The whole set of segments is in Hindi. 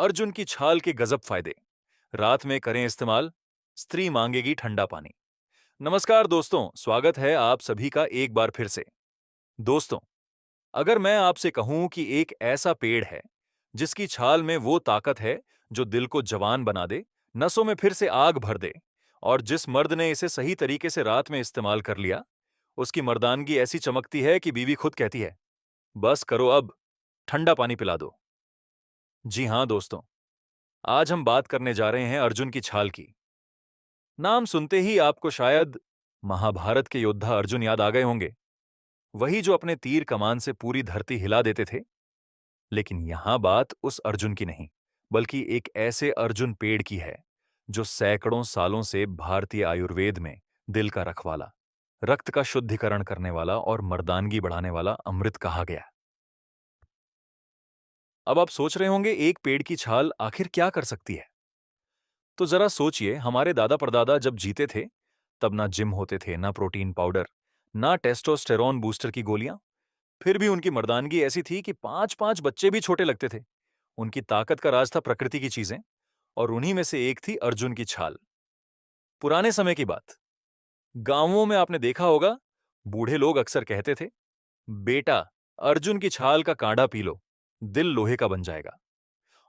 अर्जुन की छाल के गजब फायदे। रात में करें इस्तेमाल, स्त्री मांगेगी ठंडा पानी। नमस्कार दोस्तों, स्वागत है आप सभी का एक बार फिर से। दोस्तों, अगर मैं आपसे कहूं कि एक ऐसा पेड़ है जिसकी छाल में वो ताकत है जो दिल को जवान बना दे, नसों में फिर से आग भर दे, और जिस मर्द ने इसे सही तरीके से रात में इस्तेमाल कर लिया, उसकी मर्दानगी ऐसी चमकती है कि बीवी खुद कहती है, बस करो अब, ठंडा पानी पिला दो। जी हां दोस्तों, आज हम बात करने जा रहे हैं अर्जुन की छाल की। नाम सुनते ही आपको शायद महाभारत के योद्धा अर्जुन याद आ गए होंगे, वही जो अपने तीर कमान से पूरी धरती हिला देते थे। लेकिन यहां बात उस अर्जुन की नहीं, बल्कि एक ऐसे अर्जुन पेड़ की है जो सैकड़ों सालों से भारतीय आयुर्वेद में दिल का रखवाला, रक्त का शुद्धिकरण करने वाला और मर्दानगी बढ़ाने वाला अमृत कहा गया। अब आप सोच रहे होंगे, एक पेड़ की छाल आखिर क्या कर सकती है? तो जरा सोचिए, हमारे दादा परदादा जब जीते थे, तब ना जिम होते थे, ना प्रोटीन पाउडर, ना टेस्टोस्टेरोन बूस्टर की गोलियां। फिर भी उनकी मर्दानगी ऐसी थी कि पांच पांच बच्चे भी छोटे लगते थे। उनकी ताकत का राज था प्रकृति की चीजें, और उन्हीं में से एक थी अर्जुन की छाल। पुराने समय की बात, गांवों में आपने देखा होगा, बूढ़े लोग अक्सर कहते थे, बेटा, अर्जुन की छाल का काढ़ा पी लो, दिल लोहे का बन जाएगा।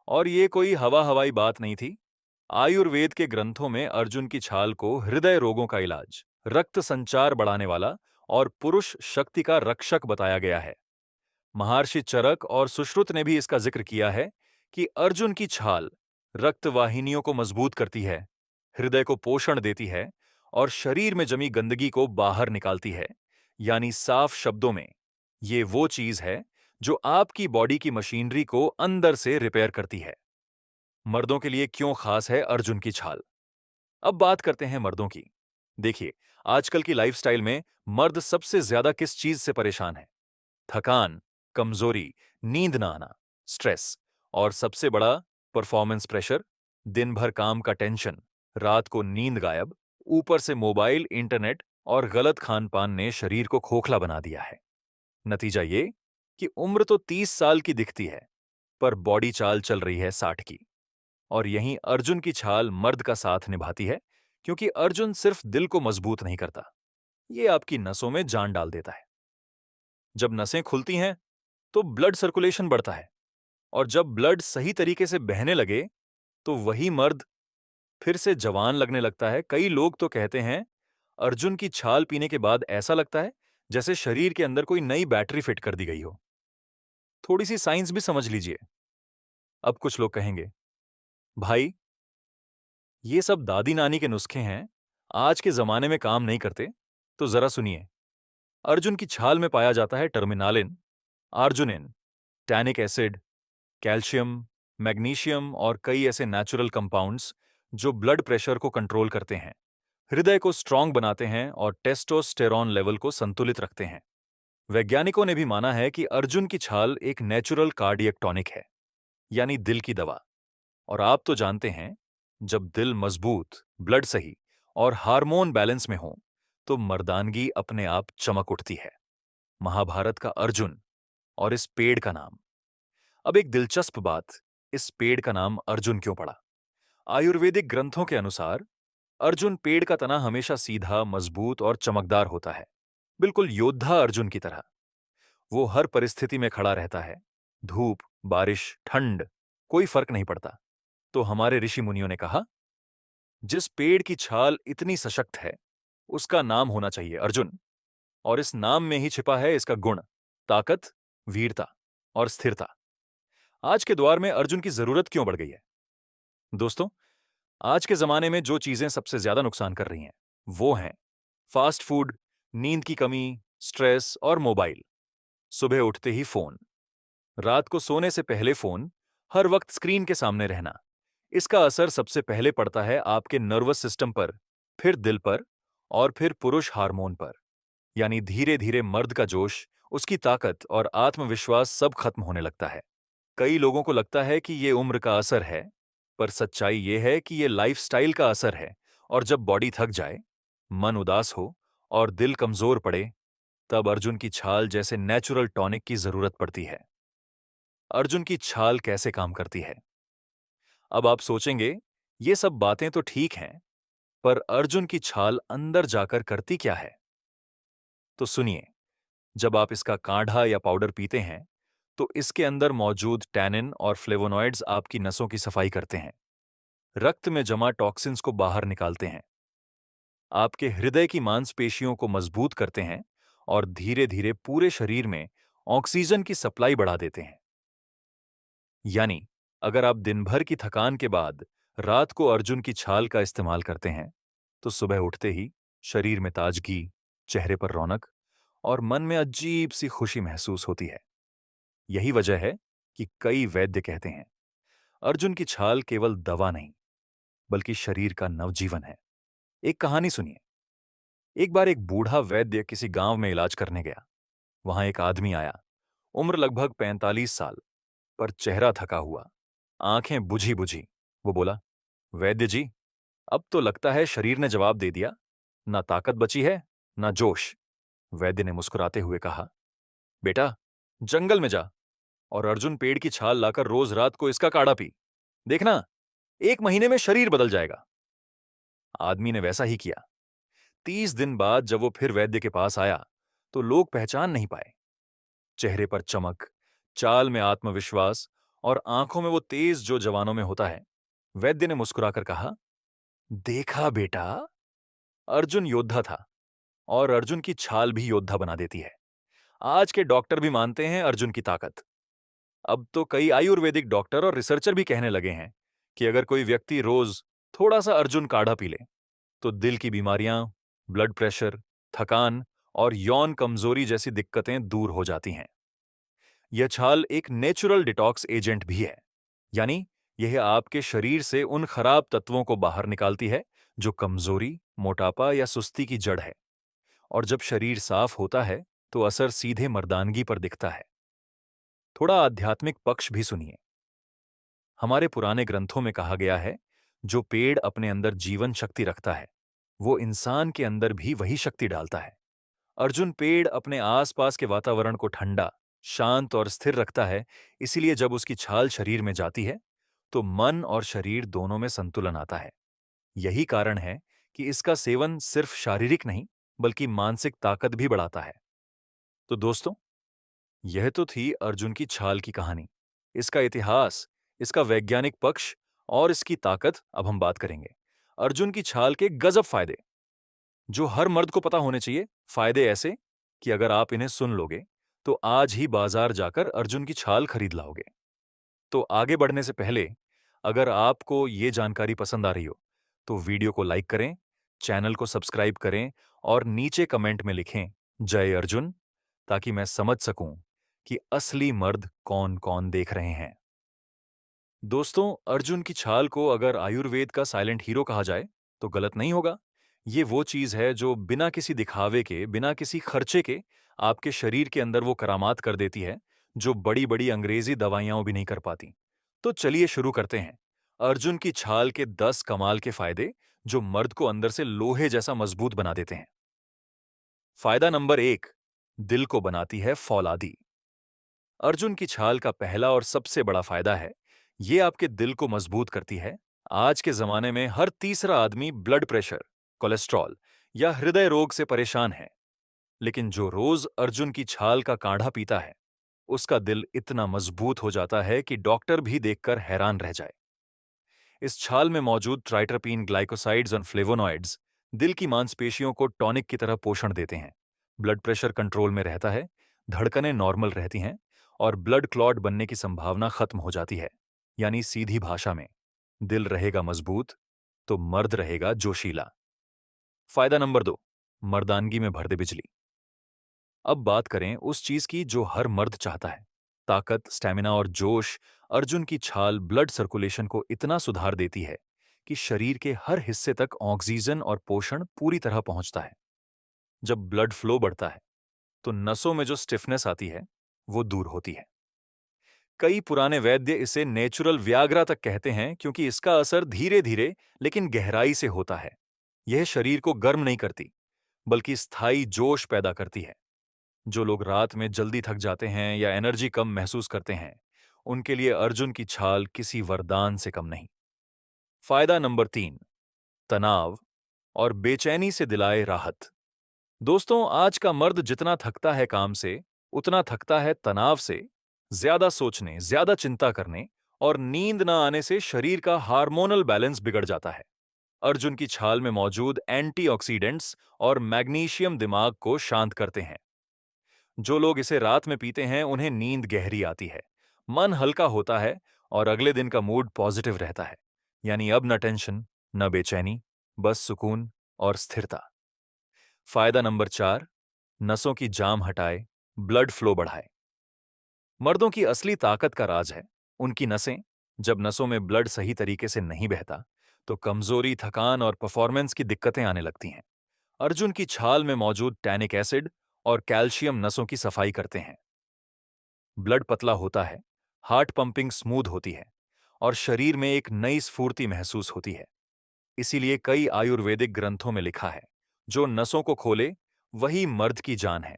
और ये कोई हवा हवाई बात नहीं थी। आयुर्वेद के ग्रंथों में अर्जुन की छाल को हृदय रोगों का इलाज, रक्त संचार बढ़ाने वाला और पुरुष शक्ति का रक्षक बताया गया है। महर्षि चरक और सुश्रुत ने भी इसका जिक्र किया है कि अर्जुन की छाल रक्त वाहिनियों को मजबूत करती है, हृदय को पोषण देती है और शरीर में जमी गंदगी को बाहर निकालती है। यानी साफ शब्दों में, ये वो चीज है जो आपकी बॉडी की मशीनरी को अंदर से रिपेयर करती है। मर्दों के लिए क्यों खास है अर्जुन की छाल? अब बात करते हैं मर्दों की। देखिए, आजकल की लाइफस्टाइल में मर्द सबसे ज्यादा किस चीज से परेशान है? थकान, कमजोरी, नींद ना आना, स्ट्रेस, और सबसे बड़ा, परफॉर्मेंस प्रेशर। दिन भर काम का टेंशन, रात को नींद गायब, ऊपर से मोबाइल, इंटरनेट और गलत खान पान ने शरीर को खोखला बना दिया है। नतीजा ये कि उम्र तो 30 साल की दिखती है, पर बॉडी चाल चल रही है 60 की। और यहीं अर्जुन की छाल मर्द का साथ निभाती है, क्योंकि अर्जुन सिर्फ दिल को मजबूत नहीं करता, ये आपकी नसों में जान डाल देता है। जब नसें खुलती हैं तो ब्लड सर्कुलेशन बढ़ता है, और जब ब्लड सही तरीके से बहने लगे तो वही मर्द फिर से जवान लगने लगता है। कई लोग तो कहते हैं, अर्जुन की छाल पीने के बाद ऐसा लगता है जैसे शरीर के अंदर कोई नई बैटरी फिट कर दी गई हो। थोड़ी सी साइंस भी समझ लीजिए। अब कुछ लोग कहेंगे, भाई, ये सब दादी नानी के नुस्खे हैं, आज के जमाने में काम नहीं करते। तो जरा सुनिए, अर्जुन की छाल में पाया जाता है टर्मिनालिन, अर्जुनिन, टैनिक एसिड, कैल्शियम, मैग्नीशियम और कई ऐसे नेचुरल कंपाउंड्स जो ब्लड प्रेशर को कंट्रोल करते हैं, हृदय को स्ट्रांग बनाते हैं और टेस्टोस्टेरॉन लेवल को संतुलित रखते हैं। वैज्ञानिकों ने भी माना है कि अर्जुन की छाल एक नेचुरल कार्डियक टॉनिक है, यानी दिल की दवा। और आप तो जानते हैं, जब दिल मजबूत, ब्लड सही और हार्मोन बैलेंस में हो, तो मर्दानगी अपने आप चमक उठती है। महाभारत का अर्जुन, और इस पेड़ का नाम। अब एक दिलचस्प बात, इस पेड़ का नाम अर्जुन क्यों पड़ा? आयुर्वेदिक ग्रंथों के अनुसार अर्जुन पेड़ का तना हमेशा सीधा, मजबूत और चमकदार होता है, बिल्कुल योद्धा अर्जुन की तरह। वो हर परिस्थिति में खड़ा रहता है, धूप, बारिश, ठंड, कोई फर्क नहीं पड़ता। तो हमारे ऋषि मुनियों ने कहा, जिस पेड़ की छाल इतनी सशक्त है, उसका नाम होना चाहिए अर्जुन। और इस नाम में ही छिपा है इसका गुण, ताकत, वीरता और स्थिरता। आज के दौर में अर्जुन की जरूरत क्यों बढ़ गई है? दोस्तों, आज के जमाने में जो चीजें सबसे ज्यादा नुकसान कर रही हैं, वो हैं फास्ट फूड, नींद की कमी, स्ट्रेस और मोबाइल। सुबह उठते ही फोन, रात को सोने से पहले फोन, हर वक्त स्क्रीन के सामने रहना। इसका असर सबसे पहले पड़ता है आपके नर्वस सिस्टम पर, फिर दिल पर, और फिर पुरुष हार्मोन पर। यानी धीरे धीरे मर्द का जोश, उसकी ताकत और आत्मविश्वास सब खत्म होने लगता है। कई लोगों को लगता है कि ये उम्र का असर है, पर सच्चाई ये है कि ये लाइफस्टाइल का असर है। और जब बॉडी थक जाए, मन उदास हो और दिल कमजोर पड़े, तब अर्जुन की छाल जैसे नेचुरल टॉनिक की जरूरत पड़ती है। अर्जुन की छाल कैसे काम करती है? अब आप सोचेंगे, ये सब बातें तो ठीक हैं, पर अर्जुन की छाल अंदर जाकर करती क्या है? तो सुनिए, जब आप इसका काढ़ा या पाउडर पीते हैं, तो इसके अंदर मौजूद टैनिन और फ्लेवोनॉइड्स आपकी नसों की सफाई करते हैं, रक्त में जमा टॉक्सिन्स को बाहर निकालते हैं, आपके हृदय की मांसपेशियों को मजबूत करते हैं और धीरे-धीरे पूरे शरीर में ऑक्सीजन की सप्लाई बढ़ा देते हैं। यानी, अगर आप दिन भर की थकान के बाद रात को अर्जुन की छाल का इस्तेमाल करते हैं, तो सुबह उठते ही शरीर में ताजगी, चेहरे पर रौनक और मन में अजीब सी खुशी महसूस होती है। यही वजह है कि कई वैद्य कहते हैं, अर्जुन की छाल केवल दवा नहीं, बल्कि शरीर का नवजीवन है। एक कहानी सुनिए। एक बार एक बूढ़ा वैद्य किसी गांव में इलाज करने गया। वहां एक आदमी आया, उम्र लगभग 45 साल, पर चेहरा थका हुआ, आंखें बुझी बुझी। वो बोला, वैद्य जी, अब तो लगता है शरीर ने जवाब दे दिया। ना ताकत बची है, ना जोश। वैद्य ने मुस्कुराते हुए कहा, बेटा, जंगल में जा और अर्जुन पेड़ की छाल लाकर रोज रात को इसका काढ़ा पी। देखना, 1 महीने में शरीर बदल जाएगा। आदमी ने वैसा ही किया। 30 दिन बाद जब वो फिर वैद्य के पास आया, तो लोग पहचान नहीं पाए। चेहरे पर चमक, चाल में आत्मविश्वास और आंखों में वो तेज जो जवानों में होता है। वैद्य ने मुस्कुराकर कहा, देखा बेटा, अर्जुन योद्धा था और अर्जुन की छाल भी योद्धा बना देती है। आज के डॉक्टर भी मानते हैं अर्जुन की ताकत। अब तो कई आयुर्वेदिक डॉक्टर और रिसर्चर भी कहने लगे हैं कि अगर कोई व्यक्ति रोज थोड़ा सा अर्जुन काढ़ा पी ले, तो दिल की बीमारियां, ब्लड प्रेशर, थकान और यौन कमजोरी जैसी दिक्कतें दूर हो जाती हैं। यह छाल एक नेचुरल डिटॉक्स एजेंट भी है, यानी यह आपके शरीर से उन खराब तत्वों को बाहर निकालती है जो कमजोरी, मोटापा या सुस्ती की जड़ है। और जब शरीर साफ होता है, तो असर सीधे मर्दानगी पर दिखता है। थोड़ा आध्यात्मिक पक्ष भी सुनिए। हमारे पुराने ग्रंथों में कहा गया है, जो पेड़ अपने अंदर जीवन शक्ति रखता है, वो इंसान के अंदर भी वही शक्ति डालता है। अर्जुन पेड़ अपने आसपास के वातावरण को ठंडा, शांत और स्थिर रखता है, इसीलिए जब उसकी छाल शरीर में जाती है, तो मन और शरीर दोनों में संतुलन आता है। यही कारण है कि इसका सेवन सिर्फ शारीरिक नहीं, बल्कि मानसिक ताकत भी बढ़ाता है। तो दोस्तों, यह तो थी अर्जुन की छाल की कहानी। इसका इतिहास, इसका वैज्ञानिक पक्ष और इसकी ताकत अब हम बात करेंगे। अर्जुन की छाल के गजब फायदे, जो हर मर्द को पता होने चाहिए। फायदे ऐसे कि अगर आप इन्हें सुन लोगे, तो आज ही बाजार जाकर अर्जुन की छाल खरीद लाओगे। तो आगे बढ़ने से पहले, अगर आपको ये जानकारी पसंद आ रही हो, तो वीडियो को लाइक करें, चैनल को सब्सक्राइब करें और नीचे कमेंट में लिखें, जय अर्जुन, ताकि मैं समझ सकूं कि असली मर्द कौन-कौन देख रहे हैं। दोस्तों, अर्जुन की छाल को अगर आयुर्वेद का साइलेंट हीरो कहा जाए, तो गलत नहीं होगा। ये वो चीज है जो बिना किसी दिखावे के, बिना किसी खर्चे के, आपके शरीर के अंदर वो करामात कर देती है, जो बड़ी-बड़ी अंग्रेजी दवाइयां भी नहीं कर पाती। तो चलिए शुरू करते हैं। अर्जुन की छाल के 10 कमाल के फायदे, जो मर्द को अंदर से लोहे जैसा मजबूत बना देते हैं। फायदा नंबर 1, दिल को बनाती है फौलादी। अर्जुन की छाल का पहला और सबसे बड़ा फायदा है, ये आपके दिल को मजबूत करती है। आज के जमाने में हर तीसरा आदमी ब्लड प्रेशर, कोलेस्ट्रॉल या हृदय रोग से परेशान है, लेकिन जो रोज अर्जुन की छाल का काढ़ा पीता है, उसका दिल इतना मजबूत हो जाता है कि डॉक्टर भी देखकर हैरान रह जाए। इस छाल में मौजूद ट्राइटरपीन ग्लाइकोसाइड्स और फ्लेवोनॉइड्स दिल की मांसपेशियों को टॉनिक की तरह पोषण देते हैं। ब्लड प्रेशर कंट्रोल में रहता है, धड़कनें नॉर्मल रहती हैं और ब्लड क्लॉट बनने की संभावना खत्म हो जाती है। यानी सीधी भाषा में, दिल रहेगा मजबूत, तो मर्द रहेगा जोशीला। फायदा नंबर 2, मर्दानगी में भर दे बिजली। अब बात करें उस चीज की जो हर मर्द चाहता है, ताकत, स्टैमिना और जोश। अर्जुन की छाल ब्लड सर्कुलेशन को इतना सुधार देती है कि शरीर के हर हिस्से तक ऑक्सीजन और पोषण पूरी तरह पहुंचता है। जब ब्लड फ्लो बढ़ता है, तो नसों में जो स्टिफनेस आती है, वो दूर होती है। कई पुराने वैद्य इसे नेचुरल व्याग्रा तक कहते हैं, क्योंकि इसका असर धीरे धीरे लेकिन गहराई से होता है। यह शरीर को गर्म नहीं करती, बल्कि स्थायी जोश पैदा करती है। जो लोग रात में जल्दी थक जाते हैं या एनर्जी कम महसूस करते हैं, उनके लिए अर्जुन की छाल किसी वरदान से कम नहीं। फायदा नंबर 3, तनाव और बेचैनी से दिलाए राहत। दोस्तों, आज का मर्द जितना थकता है काम से, उतना थकता है तनाव से। ज्यादा सोचने, ज्यादा चिंता करने और नींद न आने से शरीर का हार्मोनल बैलेंस बिगड़ जाता है। अर्जुन की छाल में मौजूद एंटीऑक्सीडेंट्स और मैग्नीशियम दिमाग को शांत करते हैं। जो लोग इसे रात में पीते हैं उन्हें नींद गहरी आती है, मन हल्का होता है और अगले दिन का मूड पॉजिटिव रहता है। यानी अब न टेंशन, न बेचैनी, बस सुकून और स्थिरता। फायदा नंबर 4, नसों की जाम हटाए, ब्लड फ्लो बढ़ाए। मर्दों की असली ताकत का राज है उनकी नसें। जब नसों में ब्लड सही तरीके से नहीं बहता तो कमजोरी, थकान और परफॉर्मेंस की दिक्कतें आने लगती हैं। अर्जुन की छाल में मौजूद टैनिक एसिड और कैल्शियम नसों की सफाई करते हैं। ब्लड पतला होता है, हार्ट पंपिंग स्मूथ होती है और शरीर में एक नई स्फूर्ति महसूस होती है। इसीलिए कई आयुर्वेदिक ग्रंथों में लिखा है, जो नसों को खोले वही मर्द की जान है।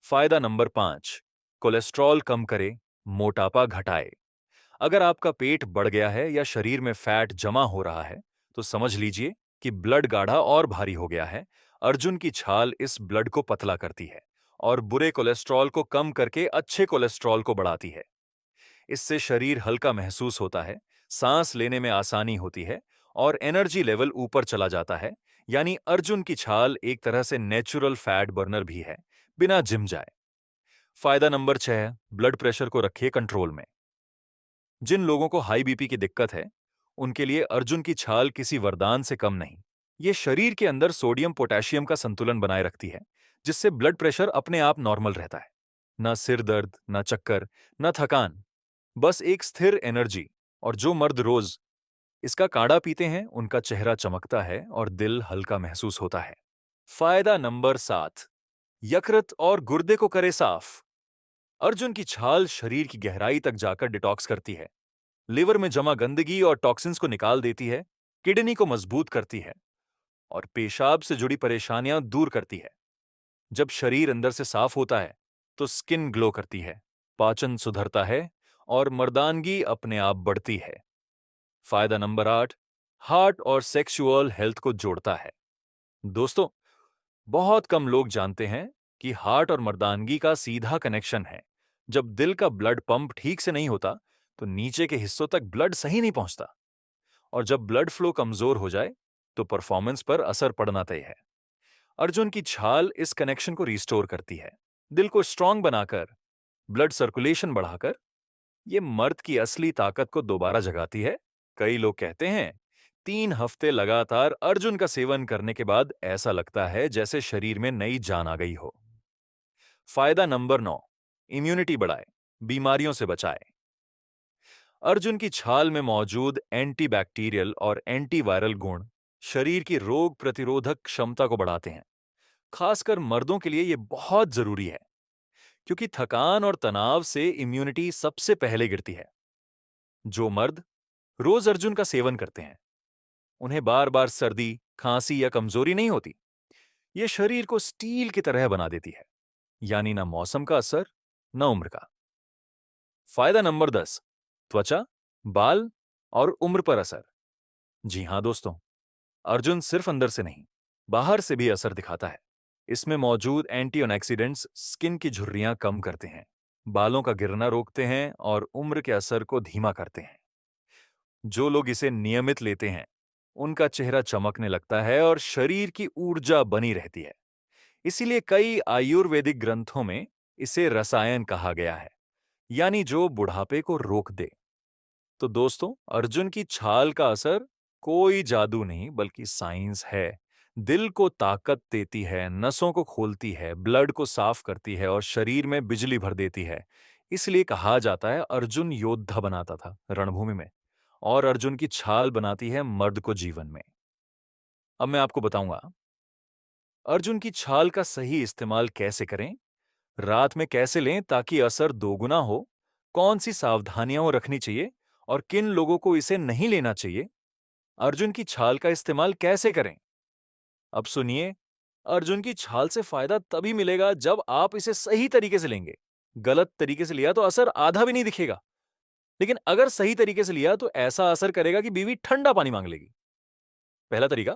फायदा नंबर 5, कोलेस्ट्रॉल कम करे, मोटापा घटाए। अगर आपका पेट बढ़ गया है या शरीर में फैट जमा हो रहा है, तो समझ लीजिए कि ब्लड गाढ़ा और भारी हो गया है। अर्जुन की छाल इस ब्लड को पतला करती है और बुरे कोलेस्ट्रॉल को कम करके अच्छे कोलेस्ट्रॉल को बढ़ाती है। इससे शरीर हल्का महसूस होता है, सांस लेने में आसानी होती है और एनर्जी लेवल ऊपर चला जाता है। यानी अर्जुन की छाल एक तरह से नेचुरल फैट बर्नर भी है, बिना जिम जाए। फायदा नंबर 6, ब्लड प्रेशर को रखिए कंट्रोल में। जिन लोगों को हाई बीपी की दिक्कत है, उनके लिए अर्जुन की छाल किसी वरदान से कम नहीं। ये शरीर के अंदर सोडियम पोटेशियम का संतुलन बनाए रखती है, जिससे ब्लड प्रेशर अपने आप नॉर्मल रहता है। ना सिर दर्द, ना चक्कर, ना थकान, बस एक स्थिर एनर्जी। और जो मर्द रोज इसका काढ़ा पीते हैं, उनका चेहरा चमकता है और दिल हल्का महसूस होता है। फायदा नंबर 7, यकृत और गुर्दे को करे साफ। अर्जुन की छाल शरीर की गहराई तक जाकर डिटॉक्स करती है, लिवर में जमा गंदगी और टॉक्सिन्स को निकाल देती है, किडनी को मजबूत करती है और पेशाब से जुड़ी परेशानियां दूर करती है। जब शरीर अंदर से साफ होता है तो स्किन ग्लो करती है, पाचन सुधरता है और मर्दानगी अपने आप बढ़ती है। फायदा नंबर 8, हार्ट और सेक्सुअल हेल्थ को जोड़ता है। दोस्तों, बहुत कम लोग जानते हैं कि हार्ट और मर्दानगी का सीधा कनेक्शन है। जब दिल का ब्लड पंप ठीक से नहीं होता तो नीचे के हिस्सों तक ब्लड सही नहीं पहुंचता, और जब ब्लड फ्लो कमजोर हो जाए तो परफॉर्मेंस पर असर पड़ना तय है। अर्जुन की छाल इस कनेक्शन को रिस्टोर करती है, दिल को स्ट्रांग बनाकर, ब्लड सर्कुलेशन बढ़ाकर। ये मर्द की असली ताकत को दोबारा जगाती है। कई लोग कहते हैं 3 हफ्ते लगातार अर्जुन का सेवन करने के बाद ऐसा लगता है जैसे शरीर में नई जान आ गई हो। फायदा नंबर 9, इम्यूनिटी बढ़ाए, बीमारियों से बचाए। अर्जुन की छाल में मौजूद एंटीबैक्टीरियल और एंटीवायरल गुण शरीर की रोग प्रतिरोधक क्षमता को बढ़ाते हैं। खासकर मर्दों के लिए यह बहुत जरूरी है, क्योंकि थकान और तनाव से इम्यूनिटी सबसे पहले गिरती है। जो मर्द रोज अर्जुन का सेवन करते हैं, उन्हें बार बार सर्दी, खांसी या कमजोरी नहीं होती। यह शरीर को स्टील की तरह बना देती है। यानी ना मौसम का असर, न उम्र का। फायदा नंबर 10, त्वचा, बाल और उम्र पर असर। जी हां दोस्तों, अर्जुन सिर्फ अंदर से नहीं, बाहर से भी असर दिखाता है। इसमें मौजूद एंटीऑक्सीडेंट्स स्किन की झुर्रियां कम करते हैं, बालों का गिरना रोकते हैं और उम्र के असर को धीमा करते हैं। जो लोग इसे नियमित लेते हैं, उनका चेहरा चमकने लगता है और शरीर की ऊर्जा बनी रहती है। इसीलिए कई आयुर्वेदिक ग्रंथों में इसे रसायन कहा गया है, यानी जो बुढ़ापे को रोक दे। तो दोस्तों, अर्जुन की छाल का असर कोई जादू नहीं बल्कि साइंस है। दिल को ताकत देती है, नसों को खोलती है, ब्लड को साफ करती है और शरीर में बिजली भर देती है। इसलिए कहा जाता है अर्जुन योद्धा बनाता था रणभूमि में, और अर्जुन की छाल बनाती है मर्द को जीवन में। अब मैं आपको बताऊंगा अर्जुन की छाल का सही इस्तेमाल कैसे करें, रात में कैसे लें ताकि असर दोगुना हो, कौन सी सावधानियां रखनी चाहिए और किन लोगों को इसे नहीं लेना चाहिए, अर्जुन की छाल का इस्तेमाल कैसे करें। अब सुनिए, अर्जुन की छाल से फायदा तभी मिलेगा जब आप इसे सही तरीके से लेंगे। गलत तरीके से लिया तो असर आधा भी नहीं दिखेगा। लेकिन अगर सही तरीके से लिया तो ऐसा असर करेगा कि बीवी ठंडा पानी मांग लेगी। पहला तरीका,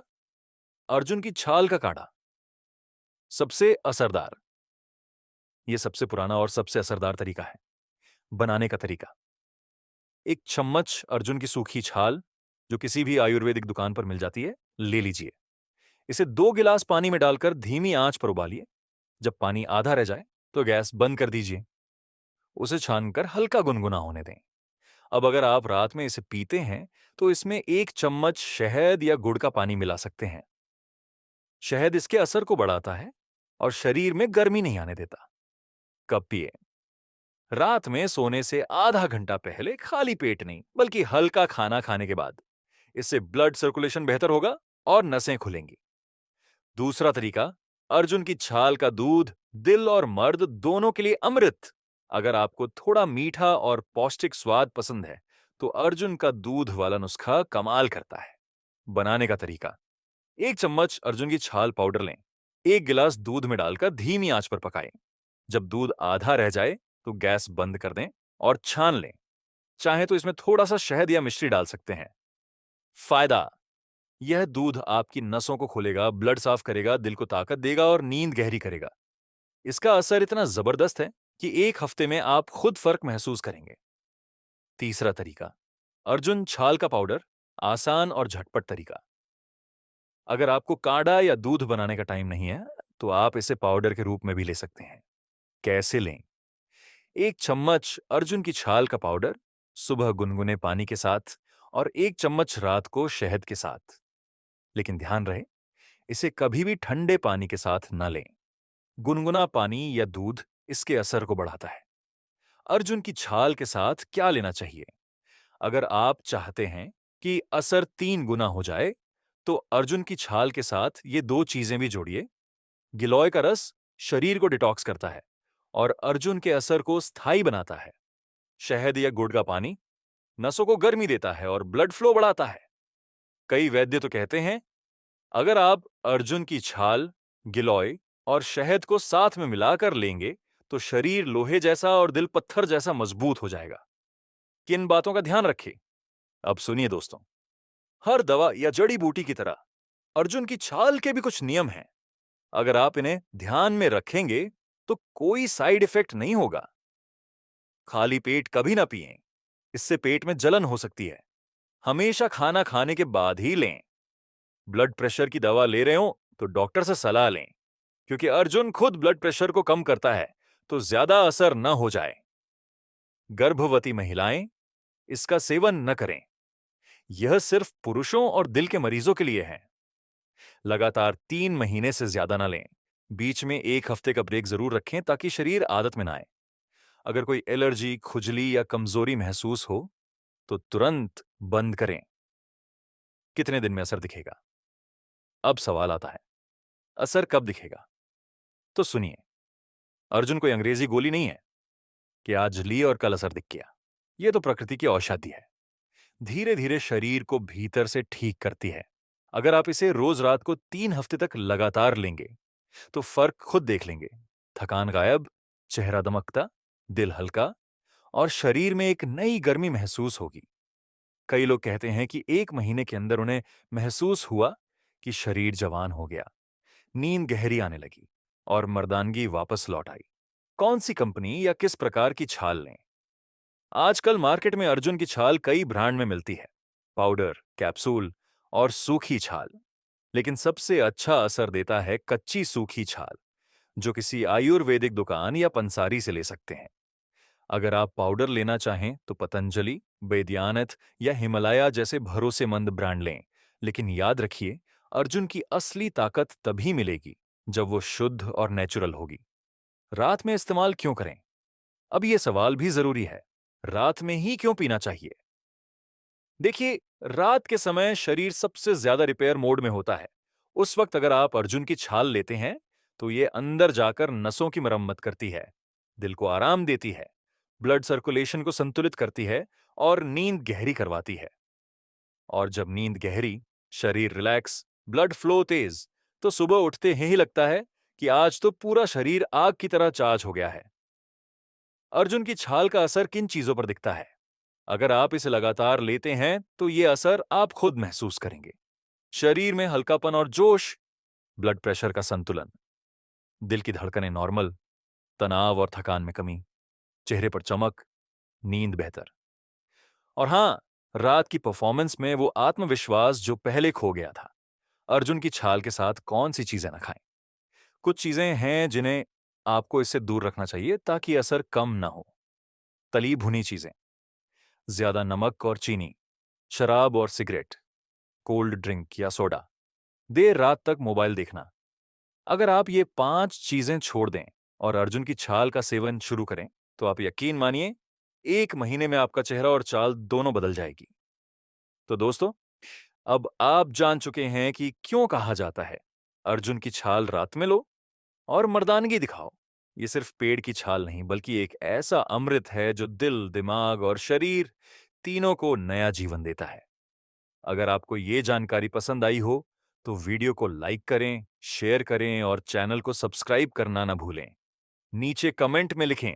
अर्जुन की छाल का काढ़ा। सबसे असरदार, यह सबसे पुराना और सबसे असरदार तरीका है। बनाने का तरीका, एक चम्मच अर्जुन की सूखी छाल, जो किसी भी आयुर्वेदिक दुकान पर मिल जाती है, ले लीजिए। इसे 2 गिलास पानी में डालकर धीमी आंच पर उबालिए। जब पानी आधा रह जाए तो गैस बंद कर दीजिए। उसे छानकर हल्का गुनगुना होने दें। अब अगर आप रात में इसे पीते हैं तो इसमें 1 चम्मच शहद या गुड़ का पानी मिला सकते हैं। शहद इसके असर को बढ़ाता है और शरीर में गर्मी नहीं आने देता। कब पिए? रात में सोने से आधा घंटा पहले, खाली पेट नहीं बल्कि हल्का खाना खाने के बाद। इससे ब्लड सर्कुलेशन बेहतर होगा और नसें खुलेंगी। दूसरा तरीका, अर्जुन की छाल का दूध दिल और मर्द दोनों के लिए अमृत। अगर आपको थोड़ा मीठा और पौष्टिक स्वाद पसंद है तो अर्जुन का दूध वाला नुस्खा कमाल करता है। बनाने का तरीका, 1 चम्मच अर्जुन की छाल पाउडर लें। 1 गिलास दूध में डालकर धीमी आंच पर पकाएं। जब दूध आधा रह जाए तो गैस बंद कर दें और छान लें। चाहे तो इसमें थोड़ा सा शहद या मिश्री डाल सकते हैं। फायदा, यह दूध आपकी नसों को खोलेगा, ब्लड साफ करेगा, दिल को ताकत देगा और नींद गहरी करेगा। इसका असर इतना जबरदस्त है कि 1 हफ्ते में आप खुद फर्क महसूस करेंगे। तीसरा तरीका, अर्जुन छाल का पाउडर। आसान और झटपट तरीका। अगर आपको काढ़ा या दूध बनाने का टाइम नहीं है तो आप इसे पाउडर के रूप में भी ले सकते हैं। कैसे लें? 1 चम्मच अर्जुन की छाल का पाउडर सुबह गुनगुने पानी के साथ और 1 चम्मच रात को शहद के साथ। लेकिन ध्यान रहे, इसे कभी भी ठंडे पानी के साथ न लें। गुनगुना पानी या दूध इसके असर को बढ़ाता है। अर्जुन की छाल के साथ क्या लेना चाहिए? अगर आप चाहते हैं कि असर 3 गुना हो जाए तो अर्जुन की छाल के साथ ये 2 चीजें भी जोड़िए। गिलोय का रस शरीर को डिटॉक्स करता है और अर्जुन के असर को स्थायी बनाता है। शहद या गुड़ का पानी नसों को गर्मी देता है और ब्लड फ्लो बढ़ाता है। कई वैद्य तो कहते हैं अगर आप अर्जुन की छाल, गिलोय और शहद को साथ में मिलाकर लेंगे तो शरीर लोहे जैसा और दिल पत्थर जैसा मजबूत हो जाएगा। किन बातों का ध्यान रखें? अब सुनिए दोस्तों, हर दवा या जड़ी बूटी की तरह अर्जुन की छाल के भी कुछ नियम हैं। अगर आप इन्हें ध्यान में रखेंगे तो कोई साइड इफेक्ट नहीं होगा। खाली पेट कभी ना पिएं, इससे पेट में जलन हो सकती है। हमेशा खाना खाने के बाद ही लें। ब्लड प्रेशर की दवा ले रहे हो तो डॉक्टर से सलाह लें, क्योंकि अर्जुन खुद ब्लड प्रेशर को कम करता है, तो ज्यादा असर न हो जाए। गर्भवती महिलाएं इसका सेवन न करें। यह सिर्फ पुरुषों और दिल के मरीजों के लिए है। लगातार 3 महीने से ज्यादा ना लें। बीच में 1 हफ्ते का ब्रेक जरूर रखें ताकि शरीर आदत में ना आए। अगर कोई एलर्जी, खुजली या कमजोरी महसूस हो तो तुरंत बंद करें। कितने दिन में असर दिखेगा? अब सवाल आता है, असर कब दिखेगा? तो सुनिए, अर्जुन कोई अंग्रेजी गोली नहीं है कि आज ली और कल असर दिख गया। यह तो प्रकृति की औषधि है। धीरे धीरे शरीर को भीतर से ठीक करती है। अगर आप इसे रोज रात को 3 हफ्ते तक लगातार लेंगे तो फर्क खुद देख लेंगे। थकान गायब, चेहरा दमकता, दिल हल्का और शरीर में एक नई गर्मी महसूस होगी। कई लोग कहते हैं कि 1 महीने के अंदर उन्हें महसूस हुआ कि शरीर जवान हो गया, नींद गहरी आने लगी और मर्दानगी वापस लौट आई। कौन सी कंपनी या किस प्रकार की छाल लें? आजकल मार्केट में अर्जुन की छाल कई ब्रांड में मिलती है, पाउडर, कैप्सूल और सूखी छाल। लेकिन सबसे अच्छा असर देता है कच्ची सूखी छाल, जो किसी आयुर्वेदिक दुकान या पंसारी से ले सकते हैं। अगर आप पाउडर लेना चाहें तो पतंजलि, वैद्यनाथ या हिमालय जैसे भरोसेमंद ब्रांड लें। लेकिन याद रखिए, अर्जुन की असली ताकत तभी मिलेगी जब वो शुद्ध और नेचुरल होगी। रात में इस्तेमाल क्यों करें? अब ये सवाल भी जरूरी है। रात में ही क्यों पीना चाहिए? देखिए, रात के समय शरीर सबसे ज्यादा रिपेयर मोड में होता है। उस वक्त अगर आप अर्जुन की छाल लेते हैं तो ये अंदर जाकर नसों की मरम्मत करती है, दिल को आराम देती है, ब्लड सर्कुलेशन को संतुलित करती है और नींद गहरी करवाती है। और जब नींद गहरी, शरीर रिलैक्स, ब्लड फ्लो तेज, तो सुबह उठते ही लगता है कि आज तो पूरा शरीर आग की तरह चार्ज हो गया है। अर्जुन की छाल का असर किन चीजों पर दिखता है? अगर आप इसे लगातार लेते हैं तो ये असर आप खुद महसूस करेंगे। शरीर में हल्कापन और जोश, ब्लड प्रेशर का संतुलन, दिल की धड़कनें नॉर्मल, तनाव और थकान में कमी, चेहरे पर चमक, नींद बेहतर। और हां, रात की परफॉर्मेंस में वो आत्मविश्वास जो पहले खो गया था। अर्जुन की छाल के साथ कौन सी चीजें न खाएं? कुछ चीजें हैं जिन्हें आपको इससे दूर रखना चाहिए ताकि असर कम ना हो। तली भुनी चीजें, ज्यादा नमक और चीनी, शराब और सिगरेट, कोल्ड ड्रिंक या सोडा, देर रात तक मोबाइल देखना। अगर आप ये 5 चीजें छोड़ दें और अर्जुन की छाल का सेवन शुरू करें, तो आप यकीन मानिए 1 महीने में आपका चेहरा और चाल दोनों बदल जाएगी। तो दोस्तों, अब आप जान चुके हैं कि क्यों कहा जाता है अर्जुन की छाल रात में लो और मर्दानगी दिखाओ। ये सिर्फ पेड़ की छाल नहीं, बल्कि एक ऐसा अमृत है जो दिल, दिमाग और शरीर तीनों को नया जीवन देता है। अगर आपको ये जानकारी पसंद आई हो, तो वीडियो को लाइक करें, शेयर करें और चैनल को सब्सक्राइब करना ना भूलें। नीचे कमेंट में लिखें,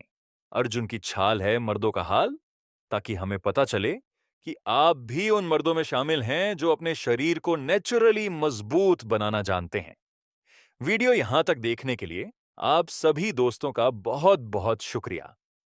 अर्जुन की छाल है मर्दों का हाल, ताकि हमें पता चले कि आप भी उन मर्दों में शामिल हैं जो अपने शरीर को नेचुरली मजबूत बनाना जानते हैं। वीडियो यहां तक देखने के लिए आप सभी दोस्तों का बहुत बहुत शुक्रिया।